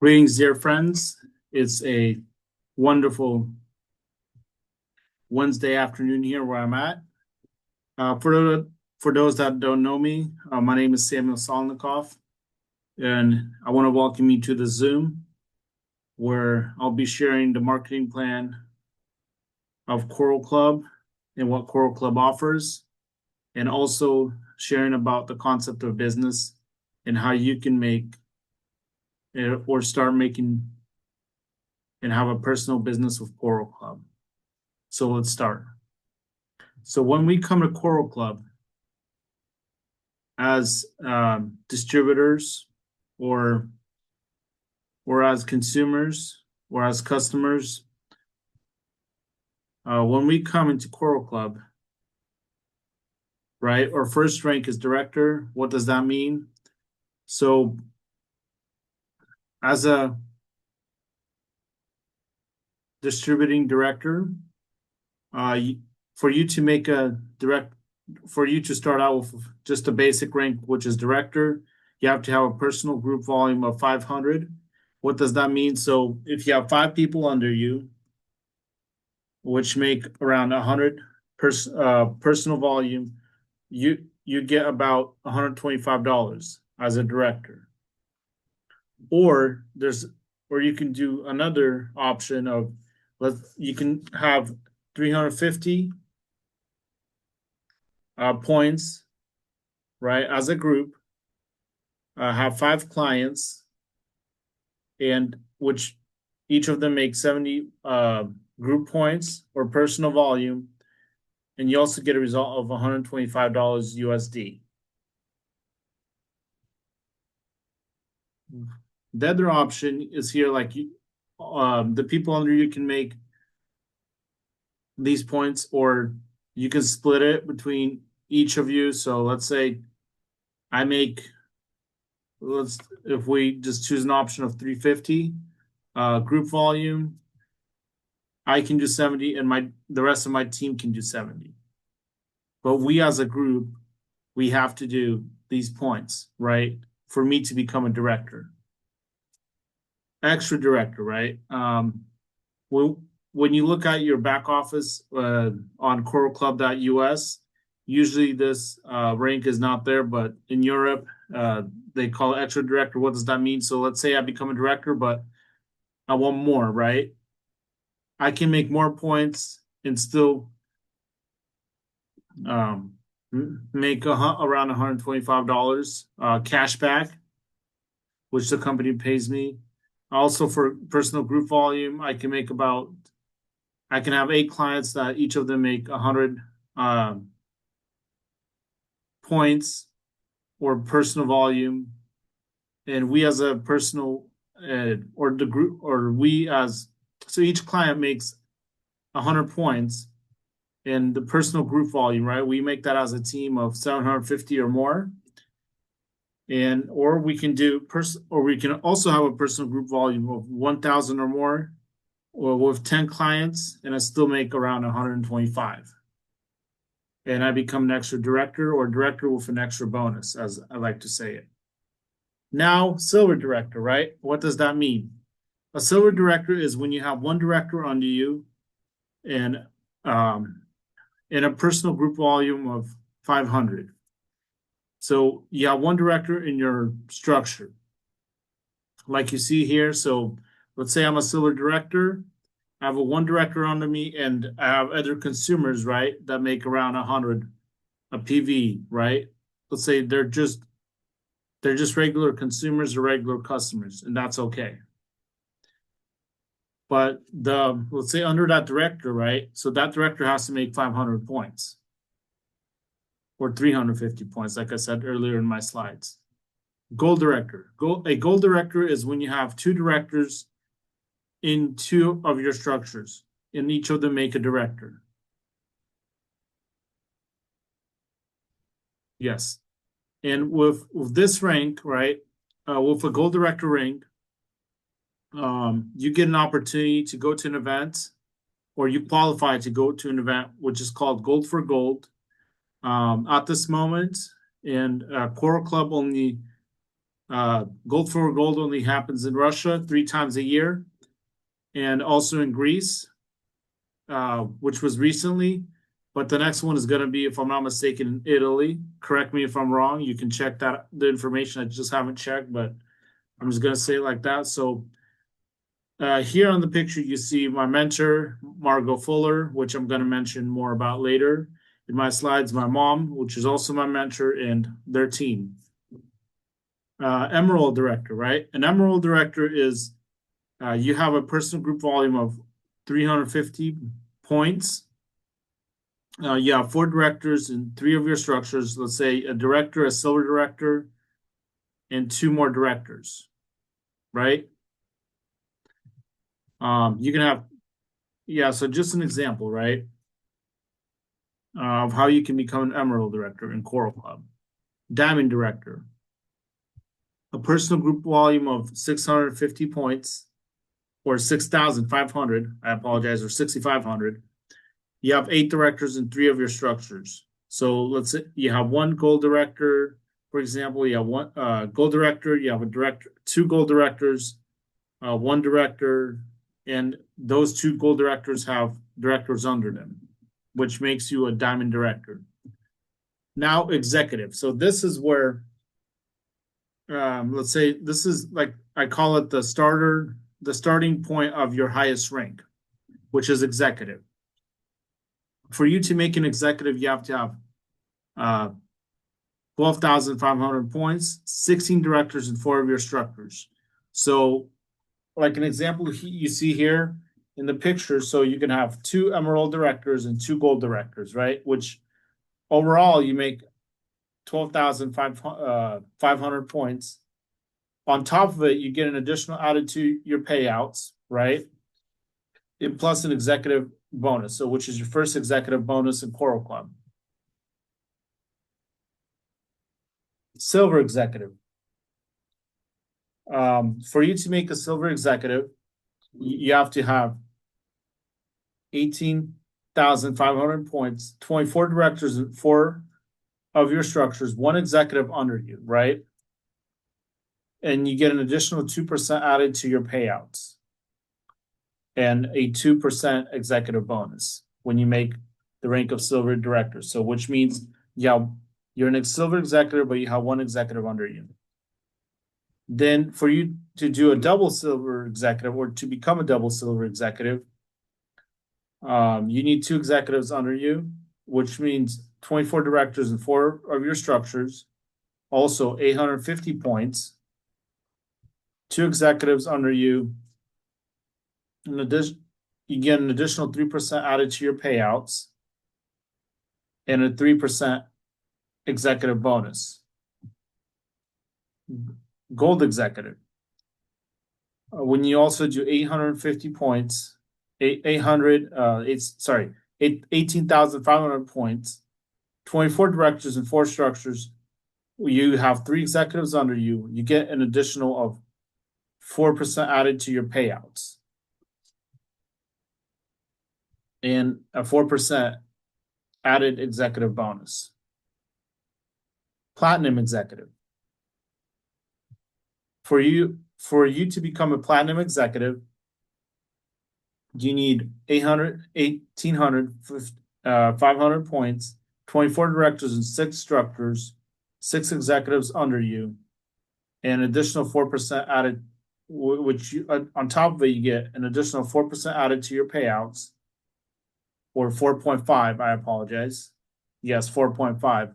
Greetings, dear friends. It's a wonderful Wednesday afternoon here where I'm at. For those that don't know me, my name is Samuel Solnikoff, and I want to welcome you to the Zoom where I'll be sharing the marketing plan of Coral Club and what Coral Club offers, and also sharing about the concept of business and how you can make or start making and have a personal business with Coral Club. So let's start. So when we come to Coral Club as distributors or as consumers or as customers, when we come into Coral Club, right, our first rank is director. What does that mean? So as a distributing director, for you to start out with just a basic rank, which is director, you have to have a personal group volume of 500. What does that mean? So if you have 5 people under you, which make around 100 personal volume, you get about $125 as a director. Or you can do another option of you can have 350 points, right, as a group, have 5 clients, and which each of them make 70 group points or personal volume, and you also get a result of $125 USD. The other option is here, like the people under you can make these points, or you can split it between each of you. So let's say I make, if we just choose an option of 350 group volume, I can do 70 and the rest of my team can do 70. But we as a group, we have to do these points, right? For me to become a director. Extra director, right? When you look at your back office on coralclub.us, usually this rank is not there, but in Europe, they call it extra director. What does that mean? So let's say I become a director, but I want more, right? I can make more points and still make around $125 cash back, which the company pays me. Also, for personal group volume, I can have 8 clients that each of them make 100 points or personal volume, and we as a personal or the group, or we as, so each client makes 100 points, and the personal group volume, right, we make that as a team of 750 or more, and or we can also have a personal group volume of 1,000 or more, or with 10 clients, and I still make around 125. And I become an extra director, or director with an extra bonus, as I like to say it. Now, silver director, right? What does that mean? A silver director is when you have 1 director under you and in a personal group volume of 500. So you have 1 director in your structure, like you see here. So let's say I'm a silver director. I have 1 director under me, and I have other consumers, right, that make around 100 a PV, right? Let's say they're just regular consumers or regular customers, and that's okay. But let's say under that director, right? So that director has to make 500 points or 350 points, like I said earlier in my slides. Gold director. A gold director is when you have 2 directors in 2 of your structures, and each of them make a director. Yes. And with this rank, right, with a gold director rank, you get an opportunity to go to an event, or you qualify to go to an event, which is called Gold for Gold. At this moment, and Coral Club only Gold for gold only happens in Russia 3 times a year, and also in Greece, which was recently. But the next one is going to be, if I'm not mistaken, in Italy. Correct me if I'm wrong. You can check that the information. I just haven't checked, but I'm just going to say it like that. So here on the picture, you see my mentor, Margot Fuller, which I'm going to mention more about later. In my slides, my mom, which is also my mentor, and their team. Emerald Director, right? An Emerald Director is you have a personal group volume of 350 points. You have 4 directors in 3 of your structures. Let's say a director, a silver director, and 2 more directors, right? You can have, so just an example, right? Of how you can become an Emerald Director in Coral Club. Diamond Director, a personal group volume of 650 points, or 6,500, I apologize, or 6,500. You have 8 directors in 3 of your structures. So let's say you have 1 gold director, for example, you have 1 gold director, you have a director, 2 gold directors, 1 director, and those 2 gold directors have directors under them, which makes you a diamond director. Now, executive. So this is where, let's say this is like, I call it the starting point of your highest rank, which is executive. For you to make an executive, you have to have 12,500 points, 16 directors, and 4 of your structures. So, like an example you see here in the picture, so you can have 2 emerald directors and 2 gold directors, right? Which overall you make 12,500 points. On top of it, you get an additional added to your payouts, right? And plus an executive bonus, so which is your first executive bonus in Coral Club. Silver executive. For you to make a silver executive, you have to have 18,500 points, 24 directors, and 4 of your structures, 1 executive under you, right? And you get an additional 2% added to your payouts, and a 2% executive bonus when you make the rank of silver director. So, which means, you're an silver executive, but you have 1 executive under you. Then, for you to do a double silver executive, or to become a double silver executive, you need 2 executives under you, which means 24 directors and 4 of your structures, also 850 points, 2 executives under you. In addition, you get an additional 3% added to your payouts, and a 3% executive bonus. Gold executive. When you also do 850 points, 18,500 points, 24 directors and 4 structures, you have 3 executives under you, you get an additional of 4% added to your payouts, and a 4% added executive bonus. Platinum executive. For you to become a platinum executive, you need 500 points, 24 directors and 6 structures, 6 executives under you, and an additional 4% added, which on top of it, you get an additional 4% added to your payouts, or 4.5, I apologize. Yes, 4.5.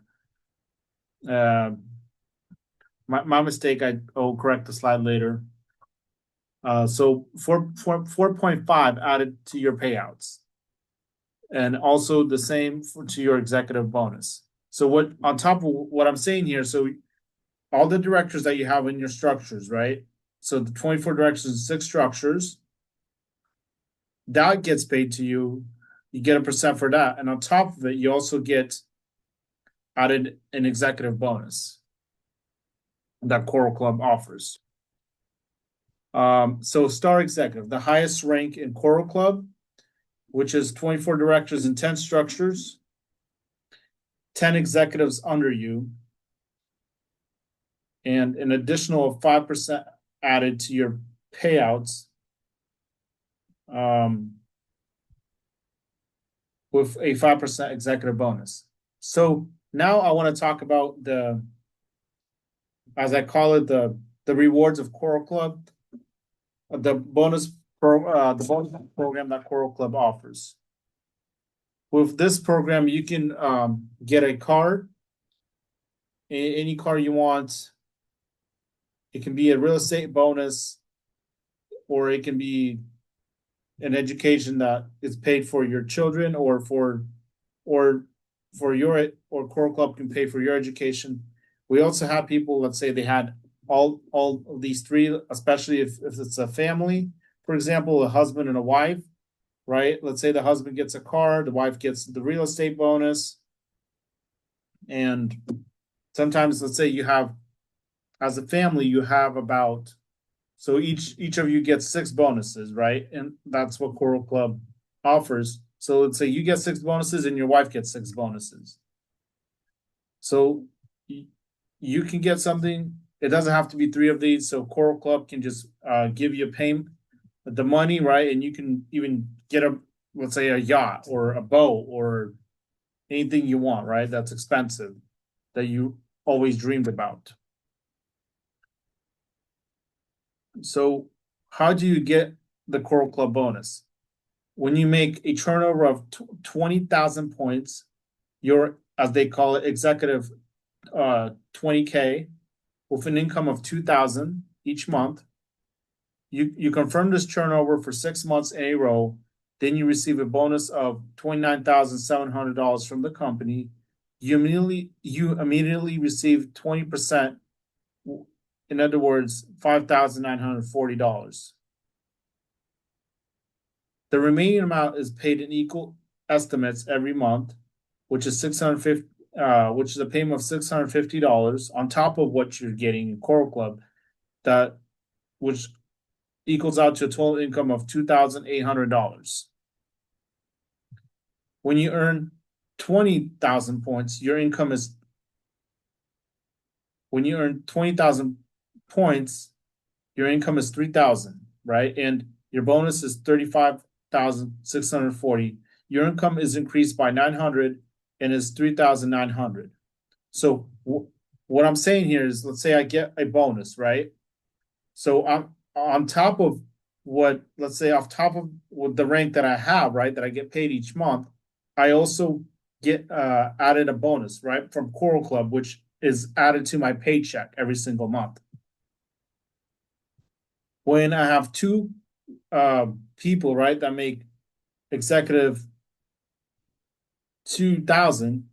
My mistake, I'll correct the slide later. So 4.5 added to your payouts, and also the same to your executive bonus. So what, on top of what I'm saying here, so all the directors that you have in your structures, right? So the 24 directors and 6 structures, that gets paid to you. You get a percent for that, and on top of it, you also get added an executive bonus that Coral Club offers. So Star Executive, the highest rank in Coral Club, which is 24 directors and 10 structures, 10 executives under you, and an additional 5% added to your payouts, with a 5% executive bonus. So now I want to talk about as I call it, the rewards of Coral Club, the bonus program that Coral Club offers. With this program, you can get a car, any car you want. It can be a real estate bonus, or it can be an education that is paid for your children, or for your, or Coral Club can pay for your education. We also have people, let's say they had all of these three, especially if it's a family, for example, a husband and a wife, right? Let's say the husband gets a car, the wife gets the real estate bonus. And sometimes, let's say you have, as a family, you have about, so each of you gets 6 bonuses, right? And that's what Coral Club offers. So let's say you get 6 bonuses and your wife gets 6 bonuses. So you can get something. It doesn't have to be 3 of these. So Coral Club can just give you a payment, the money, right? And you can even get let's say a yacht or a boat or anything you want, right? That's expensive, that you always dreamed about. So how do you get the Coral Club bonus? When you make a turnover of 20,000 points, your, as they call it, executive 20K, with an income of 2,000 each month. You confirm this turnover for 6 months in a row, then you receive a bonus of $29,700 from the company. You immediately receive 20%. In other words, $5,940. The remaining amount is paid in equal estimates every month, which is which is a payment of $650 on top of what you're getting in Coral Club, which equals out to a total income of $2,800. When you earn 20,000 points, your income is, when you earn 20,000 points, your income is 3,000, right? And your bonus is 35,640. Your income is increased by 900 and is 3,900. So what I'm saying here is, let's say I get a bonus, right? So I'm on top of what, let's say off top of the rank that I have, right, that I get paid each month, I also get added a bonus, right, from Coral Club, which is added to my paycheck every single month. When I have 2 people, right, that make executive 2,000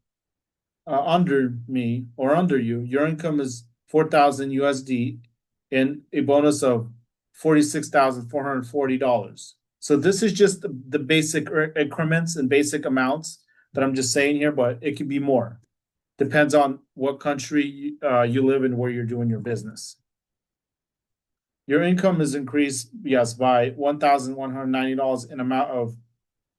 under me or under you, your income is 4,000 USD and a bonus of $46,440. So this is just the basic increments and basic amounts that I'm just saying here, but it could be more. Depends on what country you live in, where you're doing your business. Your income is increased, yes, by $1,190 in amount of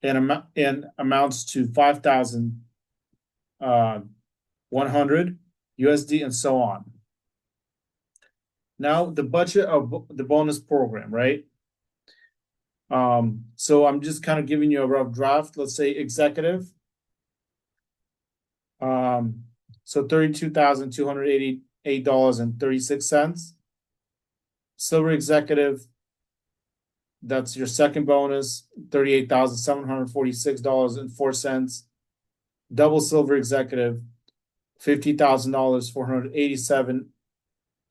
and amounts to 5,100 USD and so on. Now the budget of the bonus program, right? So I'm just kind of giving you a rough draft. Let's say executive. So $32,288.36. Silver executive, that's your second bonus, $38,746.04. Double silver executive, $50,000,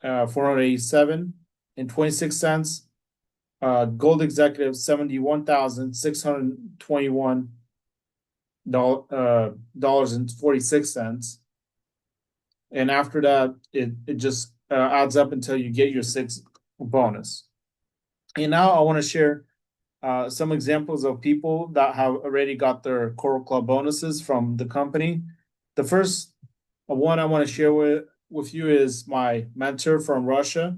$487.26. Gold executive, $71,621.46. And after that, it just adds up until you get your 6th bonus. And now I want to share some examples of people that have already got their Coral Club bonuses from the company. The first one I want to share with you is my mentor from Russia.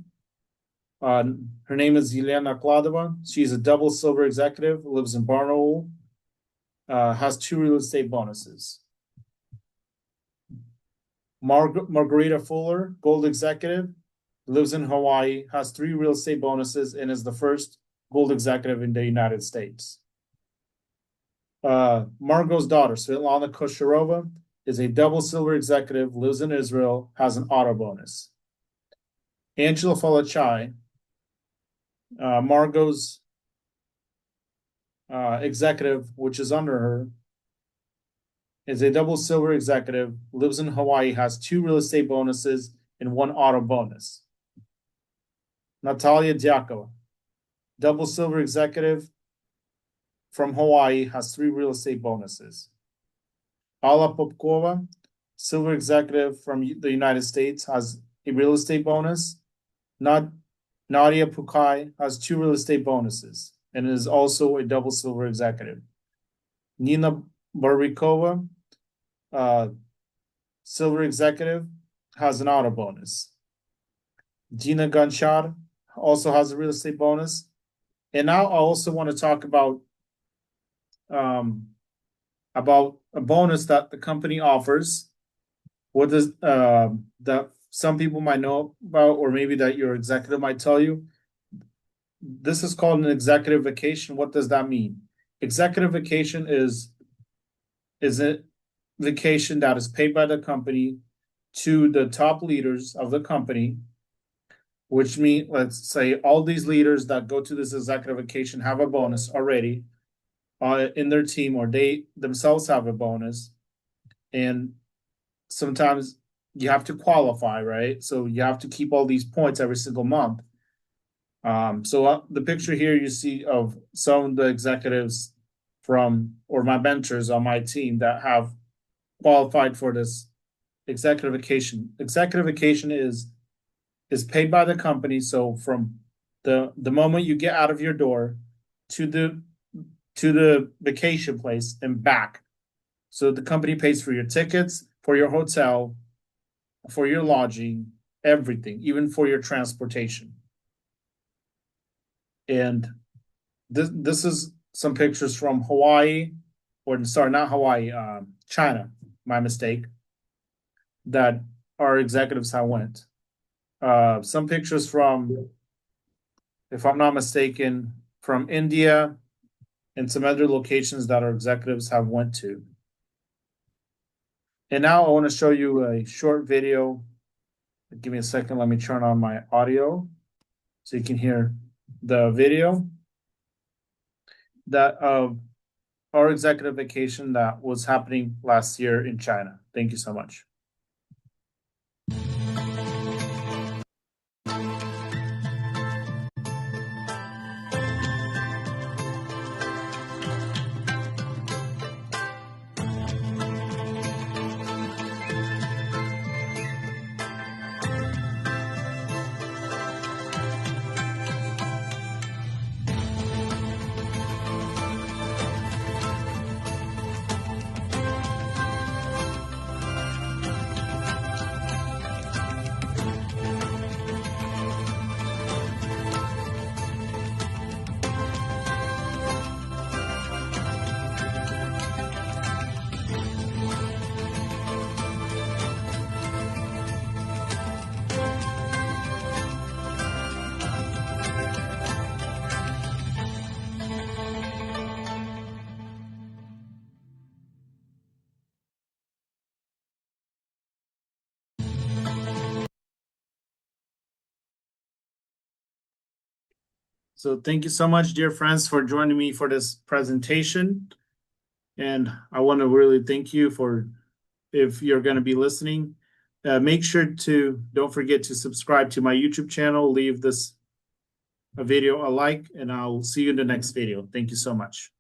Her name is Yelena Kladova. She's a double silver executive, lives in Barnaul, has 2 real estate bonuses. Margarita Fuller, gold executive, lives in Hawaii, has 3 real estate bonuses, and is the first gold executive in the United States. Margot's daughter, Svetlana Kosharova, is a double silver executive, lives in Israel, has an auto bonus. Angela Falachai, Margot's executive, which is under her, is a double silver executive, lives in Hawaii, has 2 real estate bonuses and 1 auto bonus. Natalia Diakova, double silver executive from Hawaii, has 3 real estate bonuses. Alla Popkova, silver executive from the United States, has a real estate bonus. Nadia Pukai has 2 real estate bonuses and is also a double silver executive. Nina Barikova, silver executive, has an auto bonus. Gina Ganchar also has a real estate bonus. And now I also want to talk about a bonus that the company offers. What does that some people might know about, or maybe that your executive might tell you. This is called an executive vacation. What does that mean? Executive vacation is a vacation that is paid by the company to the top leaders of the company, which means, let's say, all these leaders that go to this executive vacation have a bonus already in their team, or they themselves have a bonus. And sometimes you have to qualify, right? So you have to keep all these points every single month. So the picture here you see of some of the executives or my mentors on my team that have qualified for this executive vacation. Executive vacation is paid by the company. So from the moment you get out of your door to the vacation place and back. So the company pays for your tickets, for your hotel, for your lodging, everything, even for your transportation. And this is some pictures from Hawaii, or sorry, not Hawaii, China, my mistake, that our executives have went. Some pictures from, if I'm not mistaken, from India and some other locations that our executives have went to. And now I want to show you a short video. Give me a second. Let me turn on my audio so you can hear the video that of our executive vacation that was happening last year in China. Thank you so much. So thank you so much, dear friends, for joining me for this presentation. And I want to really thank you for, if you're going to be listening, make sure to, don't forget to subscribe to my YouTube channel, leave this video a like, and I'll see you in the next video. Thank you so much.